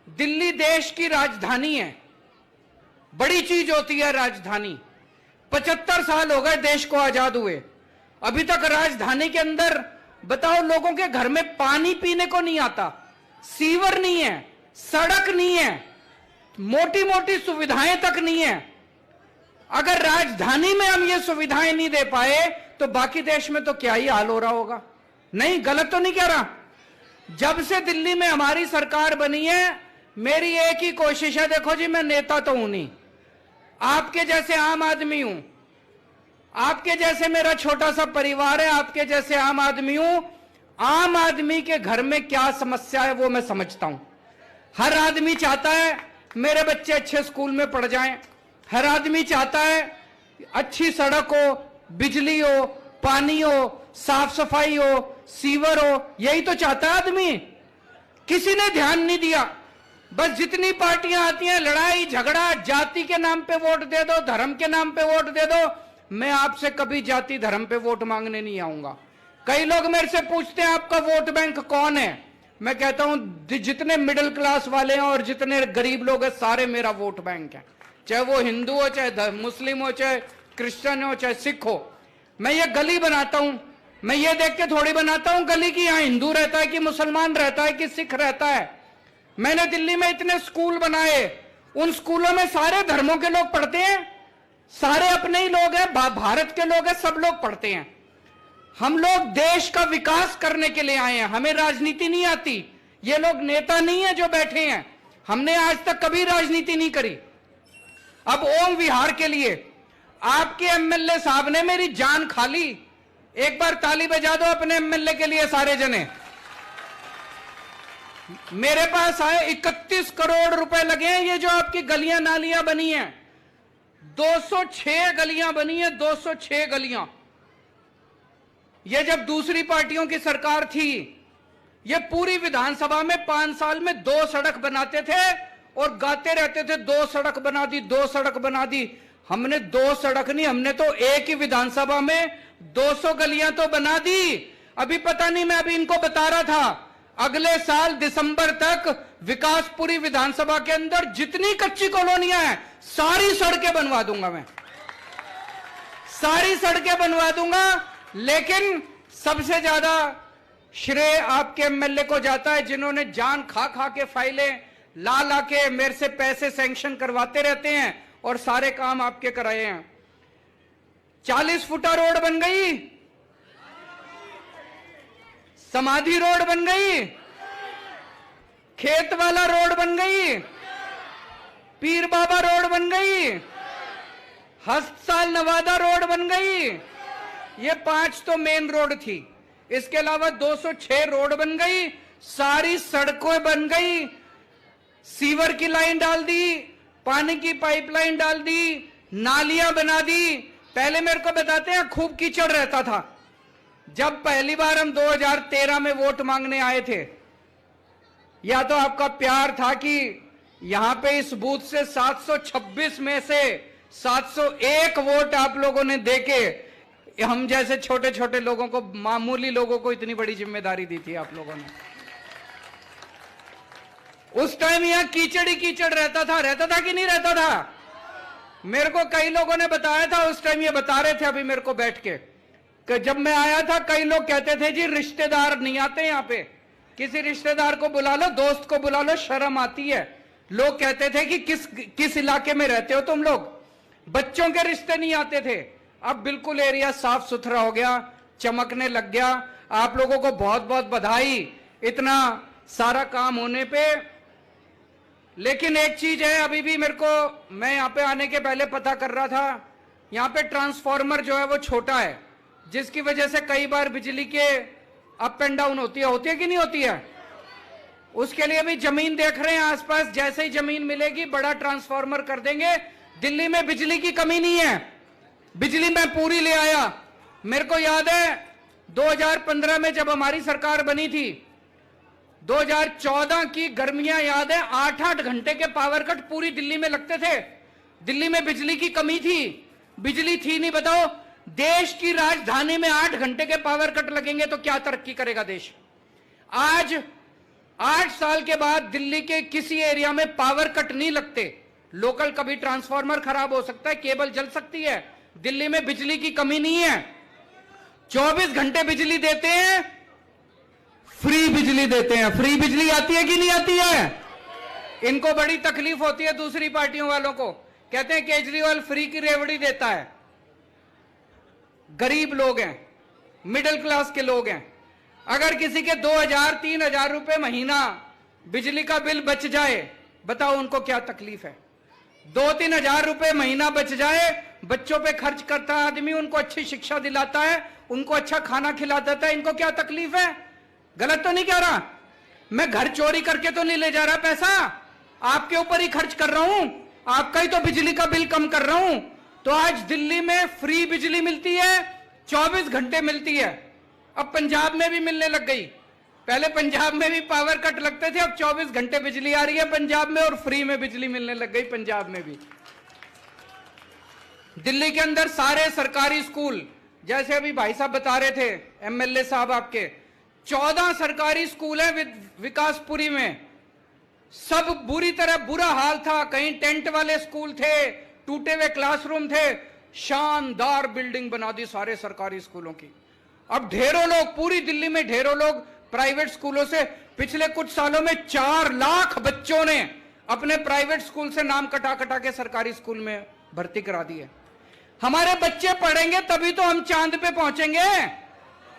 दिल्ली देश की राजधानी है, बड़ी चीज होती है राजधानी। 75 साल हो गए देश को आजाद हुए, अभी तक राजधानी के अंदर बताओ लोगों के घर में पानी पीने को नहीं आता, सीवर नहीं है, सड़क नहीं है, मोटी मोटी सुविधाएं तक नहीं है। अगर राजधानी में हम ये सुविधाएं नहीं दे पाए तो बाकी देश में तो क्या ही हाल हो रहा होगा। नहीं, गलत तो नहीं कह रहा। जब से दिल्ली में हमारी सरकार बनी है, मेरी एक ही कोशिश है, देखो जी मैं नेता तो हूं नहीं, आपके जैसे आम आदमी हूं, आपके जैसे मेरा छोटा सा परिवार है, आपके जैसे आम आदमी हूं। आम आदमी के घर में क्या समस्या है वो मैं समझता हूं। हर आदमी चाहता है मेरे बच्चे अच्छे स्कूल में पढ़ जाएं, हर आदमी चाहता है अच्छी सड़क हो, बिजली हो, पानी हो, साफ सफाई हो, सीवर हो, यही तो चाहता है आदमी। किसी ने ध्यान नहीं दिया। बस जितनी पार्टियां आती हैं, लड़ाई झगड़ा, जाति के नाम पे वोट दे दो, धर्म के नाम पे वोट दे दो। मैं आपसे कभी जाति धर्म पे वोट मांगने नहीं आऊंगा। कई लोग मेरे से पूछते हैं आपका वोट बैंक कौन है, मैं कहता हूं जितने मिडिल क्लास वाले हैं और जितने गरीब लोग हैं सारे मेरा वोट बैंक है, चाहे वो हिंदू हो, चाहे मुस्लिम हो, चाहे क्रिश्चियन हो, चाहे सिख हो। मैं ये गली बनाता हूं, मैं ये देख के थोड़ी बनाता हूं गली की यहां हिंदू रहता है कि मुसलमान रहता है कि सिख रहता है। मैंने दिल्ली में इतने स्कूल बनाए, उन स्कूलों में सारे धर्मों के लोग पढ़ते हैं, सारे अपने ही लोग हैं, भारत के लोग हैं, सब लोग पढ़ते हैं। हम लोग देश का विकास करने के लिए आए हैं, हमें राजनीति नहीं आती। ये लोग नेता नहीं है जो बैठे हैं, हमने आज तक कभी राजनीति नहीं करी। अब ओम विहार के लिए आपके एमएलए साहब ने मेरी जान खा ली। एक बार ताली बजा दो अपने एमएलए के लिए सारे जने। मेरे पास आए 31 करोड़ रुपए लगे हैं, ये जो आपकी गलियां नालियां बनी हैं, 206 गलियां बनी है, 206 गलियां। ये जब दूसरी पार्टियों की सरकार थी, ये पूरी विधानसभा में 5 साल में 2 सड़क बनाते थे और गाते रहते थे 2 सड़क बना दी, 2 सड़क बना दी। हमने 2 सड़क नहीं, हमने तो एक ही विधानसभा में 200 गलियां तो बना दी। अभी पता नहीं, मैं अभी इनको बता रहा था, अगले साल दिसंबर तक विकास पूरी विधानसभा के अंदर जितनी कच्ची कॉलोनियां हैं सारी सड़कें बनवा दूंगा, मैं सारी सड़कें बनवा दूंगा। लेकिन सबसे ज्यादा श्रेय आपके एमएलए को जाता है, जिन्होंने जान खा खा के फाइलें ला ला के मेरे से पैसे सैंक्शन करवाते रहते हैं और सारे काम आपके कराए हैं। 40 फुटा रोड बन गई, समाधि रोड बन गई, खेत वाला रोड बन गई, पीर बाबा रोड बन गई, हस्पताल नवादा रोड बन गई। ये 5 तो मेन रोड थी, इसके अलावा 206 रोड बन गई, सारी सड़कें बन गई, सीवर की लाइन डाल दी, पानी की पाइपलाइन डाल दी, नालियां बना दी। पहले मेरे को बताते हैं खूब कीचड़ रहता था। जब पहली बार हम 2013 में वोट मांगने आए थे, या तो आपका प्यार था कि यहां पे इस बूथ से 726 में से 701 वोट आप लोगों ने देके हम जैसे छोटे छोटे लोगों को, मामूली लोगों को इतनी बड़ी जिम्मेदारी दी थी आप लोगों ने। उस टाइम यहां कीचड़ ही कीचड़ रहता था कि नहीं रहता था? मेरे को कई लोगों ने बताया था उस टाइम, ये बता रहे थे अभी मेरे को बैठ के, कि जब मैं आया था कई लोग कहते थे जी रिश्तेदार नहीं आते यहाँ पे, किसी रिश्तेदार को बुला लो, दोस्त को बुला लो, शर्म आती है। लोग कहते थे कि किस इलाके में रहते हो तुम लोग, बच्चों के रिश्ते नहीं आते थे। अब बिल्कुल एरिया साफ सुथरा हो गया, चमकने लग गया। आप लोगों को बहुत बहुत बधाई इतना सारा काम होने पे। लेकिन एक चीज है, अभी भी मेरे को, मैं यहाँ पे आने के पहले पता कर रहा था, यहाँ पे ट्रांसफार्मर जो है वो छोटा है, जिसकी वजह से कई बार बिजली के अप एंड डाउन होती है कि नहीं होती है? उसके लिए भी जमीन देख रहे हैं आसपास, जैसे ही जमीन मिलेगी बड़ा ट्रांसफार्मर कर देंगे। दिल्ली में बिजली की कमी नहीं है, बिजली मैं पूरी ले आया। मेरे को याद है 2015 में जब हमारी सरकार बनी थी, 2014 की गर्मियां याद है, 8-8 घंटे के पावर कट पूरी दिल्ली में लगते थे। दिल्ली में बिजली की कमी थी, बिजली थी नहीं। बताओ, देश की राजधानी में 8 घंटे के पावर कट लगेंगे तो क्या तरक्की करेगा देश? आज 8 साल के बाद दिल्ली के किसी एरिया में पावर कट नहीं लगते। लोकल कभी ट्रांसफार्मर खराब हो सकता है, केबल जल सकती है, दिल्ली में बिजली की कमी नहीं है। 24 घंटे बिजली देते हैं, फ्री बिजली देते हैं। फ्री बिजली आती है कि नहीं आती है? इनको बड़ी तकलीफ होती है दूसरी पार्टियों वालों को, कहते हैं केजरीवाल फ्री की रेवड़ी देता है। गरीब लोग हैं, मिडिल क्लास के लोग हैं, अगर किसी के 2000-3000 रुपए महीना बिजली का बिल बच जाए, बताओ उनको क्या तकलीफ है? 2-3 हजार रुपए महीना बच जाए, बच्चों पे खर्च करता है आदमी, उनको अच्छी शिक्षा दिलाता है, उनको अच्छा खाना खिला देता है, इनको क्या तकलीफ है? गलत तो नहीं कह रहा? मैं घर चोरी करके तो नहीं ले जा रहा पैसा, आपके ऊपर ही खर्च कर रहा हूं, आपका ही तो बिजली का बिल कम कर रहा हूं। तो आज दिल्ली में फ्री बिजली मिलती है, 24 घंटे मिलती है। अब पंजाब में भी मिलने लग गई। पहले पंजाब में भी पावर कट लगते थे, अब 24 घंटे बिजली आ रही है पंजाब में, और फ्री में बिजली मिलने लग गई पंजाब में भी। दिल्ली के अंदर सारे सरकारी स्कूल, जैसे अभी भाई साहब बता रहे थे, एमएलए साहब आपके, 14 सरकारी स्कूल है विकासपुरी में। सब बुरी तरह बुरा हाल था, कहीं टेंट वाले स्कूल थे, टूटे हुए क्लासरूम थे, शानदार बिल्डिंग बना दी सारे सरकारी स्कूलों की। अब ढेरों लोग, पूरी दिल्ली में ढेरों लोग प्राइवेट स्कूलों से, पिछले कुछ सालों में 4 लाख बच्चों ने अपने प्राइवेट स्कूल से नाम कटा कटा के सरकारी स्कूल में भर्ती करा दिए। हमारे बच्चे पढ़ेंगे तभी तो हम चांद पे पहुंचेंगे।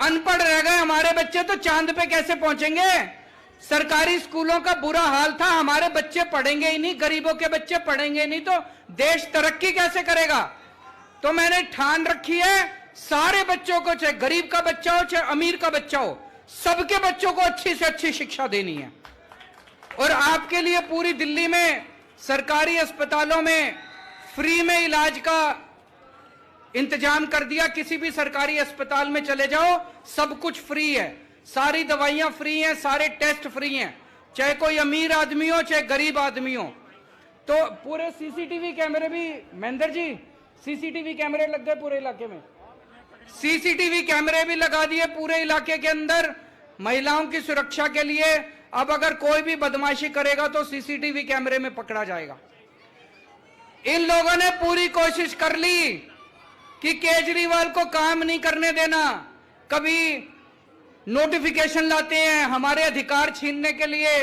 अनपढ़ रह गए हमारे बच्चे तो चांद पे कैसे पहुंचेंगे? सरकारी स्कूलों का बुरा हाल था, हमारे बच्चे पढ़ेंगे ही नहीं, गरीबों के बच्चे पढ़ेंगे नहीं तो देश तरक्की कैसे करेगा? तो मैंने ठान रखी है, सारे बच्चों को, चाहे गरीब का बच्चा हो चाहे अमीर का बच्चा हो, सबके बच्चों को अच्छी से अच्छी शिक्षा देनी है। और आपके लिए पूरी दिल्ली में सरकारी अस्पतालों में फ्री में इलाज का इंतजाम कर दिया। किसी भी सरकारी अस्पताल में चले जाओ, सब कुछ फ्री है, सारी दवाइयां फ्री हैं, सारे टेस्ट फ्री हैं, चाहे कोई अमीर आदमी हो चाहे गरीब आदमी हो। तो पूरे सीसीटीवी कैमरे भी, महेंद्र जी, सीसीटीवी कैमरे लग गए पूरे इलाके में, सीसीटीवी कैमरे भी लगा दिए पूरे इलाके के अंदर महिलाओं की सुरक्षा के लिए। अब अगर कोई भी बदमाशी करेगा तो सीसीटीवी कैमरे में पकड़ा जाएगा। इन लोगों ने पूरी कोशिश कर ली कि केजरीवाल को काम नहीं करने देना। कभी नोटिफिकेशन लाते हैं हमारे अधिकार छीनने के लिए,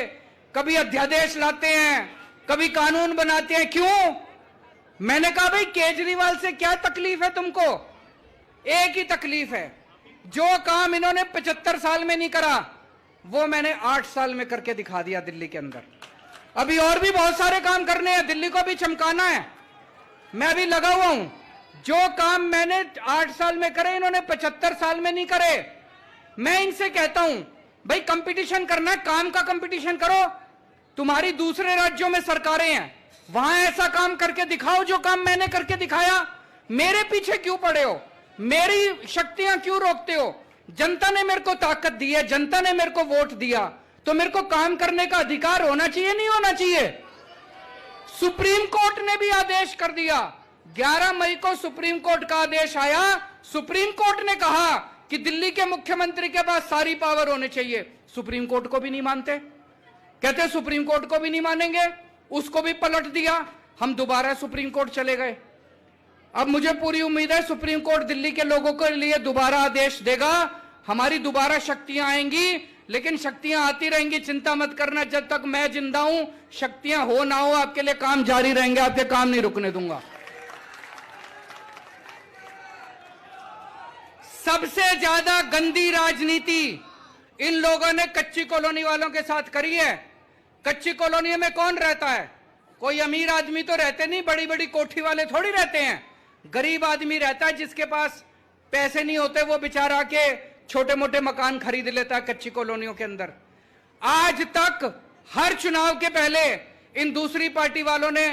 कभी अध्यादेश लाते हैं, कभी कानून बनाते हैं। क्यों? मैंने कहा भाई केजरीवाल से क्या तकलीफ है तुमको? एक ही तकलीफ है, जो काम इन्होंने 75 साल में नहीं करा वो मैंने 8 साल में करके दिखा दिया दिल्ली के अंदर। अभी और भी बहुत सारे काम करने हैं, दिल्ली को भी चमकाना है, मैं भी लगा हुआ हूं। जो काम मैंने 8 साल में करे इन्होंने 75 साल में नहीं करे। मैं इनसे कहता हूं भाई कंपटीशन करना है, काम का कंपटीशन करो। तुम्हारी दूसरे राज्यों में सरकारें हैं, वहां ऐसा काम करके दिखाओ जो काम मैंने करके दिखाया। मेरे पीछे क्यों पड़े हो? मेरी शक्तियां क्यों रोकते हो? जनता ने मेरे को ताकत दी है, जनता ने मेरे को वोट दिया, तो मेरे को काम करने का अधिकार होना चाहिए, नहीं होना चाहिए? सुप्रीम कोर्ट ने भी आदेश कर दिया, 11 मई को सुप्रीम कोर्ट का आदेश आया। सुप्रीम कोर्ट ने कहा कि दिल्ली के मुख्यमंत्री के पास सारी पावर होने चाहिए। सुप्रीम कोर्ट को भी नहीं मानते, कहते सुप्रीम कोर्ट को भी नहीं मानेंगे, उसको भी पलट दिया। हम दोबारा सुप्रीम कोर्ट चले गए। अब मुझे पूरी उम्मीद है सुप्रीम कोर्ट दिल्ली के लोगों के लिए दोबारा आदेश देगा, हमारी दोबारा शक्तियां आएंगी। लेकिन शक्तियां आती रहेंगी, चिंता मत करना, जब तक मैं जिंदा हूं शक्तियां हो ना हो आपके लिए काम जारी रहेंगे, आपके काम नहीं रुकने दूंगा। सबसे ज्यादा गंदी राजनीति इन लोगों ने कच्ची कॉलोनी वालों के साथ करी है। कच्ची कॉलोनी में कौन रहता है? कोई अमीर आदमी तो रहते नहीं, बड़ी बड़ी कोठी वाले थोड़ी रहते हैं। गरीब आदमी रहता है, जिसके पास पैसे नहीं होते वो बेचारा के छोटे मोटे मकान खरीद लेता है कच्ची कॉलोनियों के अंदर। आज तक हर चुनाव के पहले इन दूसरी पार्टी वालों ने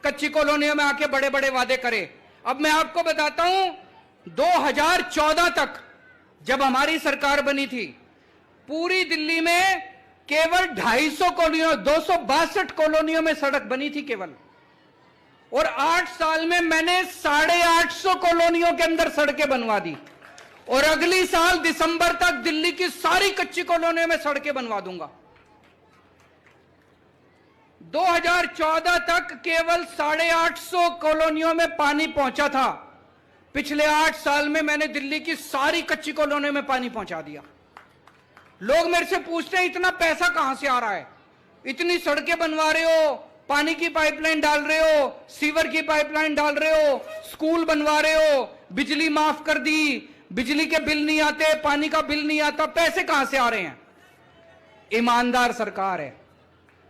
कच्ची कॉलोनियों में आके बड़े बड़े वादे करे। अब मैं आपको बताता हूं, 2014 तक जब हमारी सरकार बनी थी, पूरी दिल्ली में केवल 250 कॉलोनियों, 262 कॉलोनियों में सड़क बनी थी केवल। और 8 साल में मैंने 850 कॉलोनियों के अंदर सड़कें बनवा दी। और अगली साल दिसंबर तक दिल्ली की सारी कच्ची कॉलोनियों में सड़कें बनवा दूंगा। 2014 तक केवल 850 कॉलोनियों में पानी पहुंचा था। पिछले 8 साल में मैंने दिल्ली की सारी कच्ची कॉलोनियों में पानी पहुंचा दिया। लोग मेरे से पूछते हैं इतना पैसा कहां से आ रहा है, इतनी सड़कें बनवा रहे हो, पानी की पाइपलाइन डाल रहे हो, सीवर की पाइपलाइन डाल रहे हो, स्कूल बनवा रहे हो, बिजली माफ कर दी, बिजली के बिल नहीं आते, पानी का बिल नहीं आता, पैसे कहां से आ रहे हैं? ईमानदार सरकार है,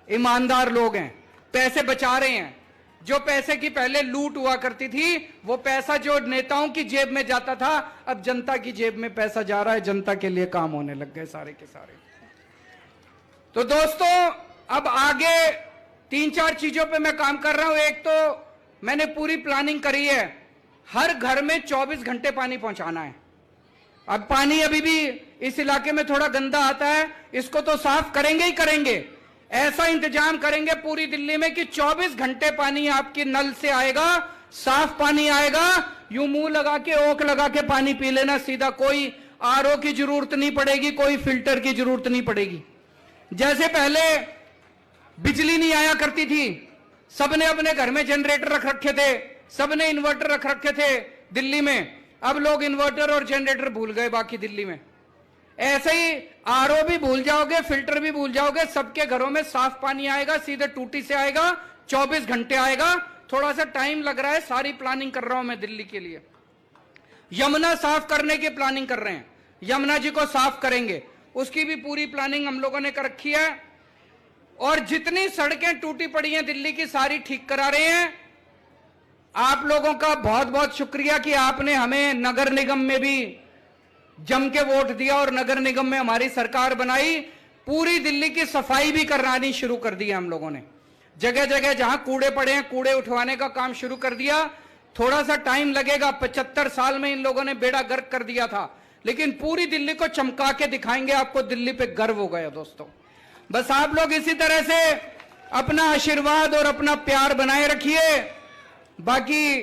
ईमानदार लोग हैं, पैसे बचा रहे हैं। जो पैसे की पहले लूट हुआ करती थी, वो पैसा जो नेताओं की जेब में जाता था, अब जनता की जेब में पैसा जा रहा है, जनता के लिए काम होने लग गए सारे के सारे। तो दोस्तों, अब आगे 3-4 चीजों पे मैं काम कर रहा हूं। एक तो मैंने पूरी प्लानिंग करी है, हर घर में 24 घंटे पानी पहुंचाना है। अब पानी अभी भी इस इलाके में थोड़ा गंदा आता है, इसको तो साफ करेंगे ही करेंगे। ऐसा इंतजाम करेंगे पूरी दिल्ली में कि 24 घंटे पानी आपके नल से आएगा, साफ पानी आएगा, यूं मुंह लगा के, ओक लगा के पानी पी लेना सीधा। कोई आरओ की जरूरत नहीं पड़ेगी, कोई फिल्टर की जरूरत नहीं पड़ेगी। जैसे पहले बिजली नहीं आया करती थी, सबने अपने घर में जनरेटर रख रखे थे, सबने इन्वर्टर रख रखे थे दिल्ली में। अब लोग इन्वर्टर और जनरेटर भूल गए बाकी दिल्ली में। ऐसे ही आरओ भी भूल जाओगे, फिल्टर भी भूल जाओगे, सबके घरों में साफ पानी आएगा, सीधे टूटी से आएगा, 24 घंटे आएगा। थोड़ा सा टाइम लग रहा है, सारी प्लानिंग कर रहा हूं मैं दिल्ली के लिए। यमुना साफ करने की प्लानिंग कर रहे हैं, यमुना जी को साफ करेंगे, उसकी भी पूरी प्लानिंग हम लोगों ने कर रखी है। और जितनी सड़कें टूटी पड़ी हैं दिल्ली की, सारी ठीक करा रहे हैं। आप लोगों का बहुत बहुत शुक्रिया कि आपने हमें नगर निगम में भी जम के वोट दिया और नगर निगम में हमारी सरकार बनाई। पूरी दिल्ली की सफाई भी करानी शुरू कर दी है हम लोगों ने। जगह जगह जहां कूड़े पड़े हैं, कूड़े उठवाने का काम शुरू कर दिया। थोड़ा सा टाइम लगेगा, 75 साल में इन लोगों ने बेड़ा गर्क कर दिया था, लेकिन पूरी दिल्ली को चमका के दिखाएंगे। आपको दिल्ली पे गर्व हो गया दोस्तों। बस आप लोग इसी तरह से अपना आशीर्वाद और अपना प्यार बनाए रखिए। बाकी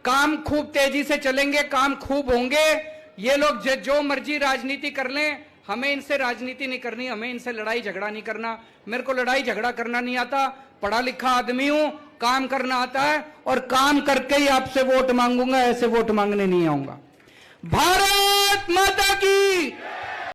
काम खूब तेजी से चलेंगे, काम खूब होंगे। ये लोग जो मर्जी राजनीति कर लें, हमें इनसे राजनीति नहीं करनी, हमें इनसे लड़ाई झगड़ा नहीं करना। मेरे को लड़ाई झगड़ा करना नहीं आता, पढ़ा लिखा आदमी हूं, काम करना आता है और काम करके ही आपसे वोट मांगूंगा, ऐसे वोट मांगने नहीं आऊंगा। भारत माता की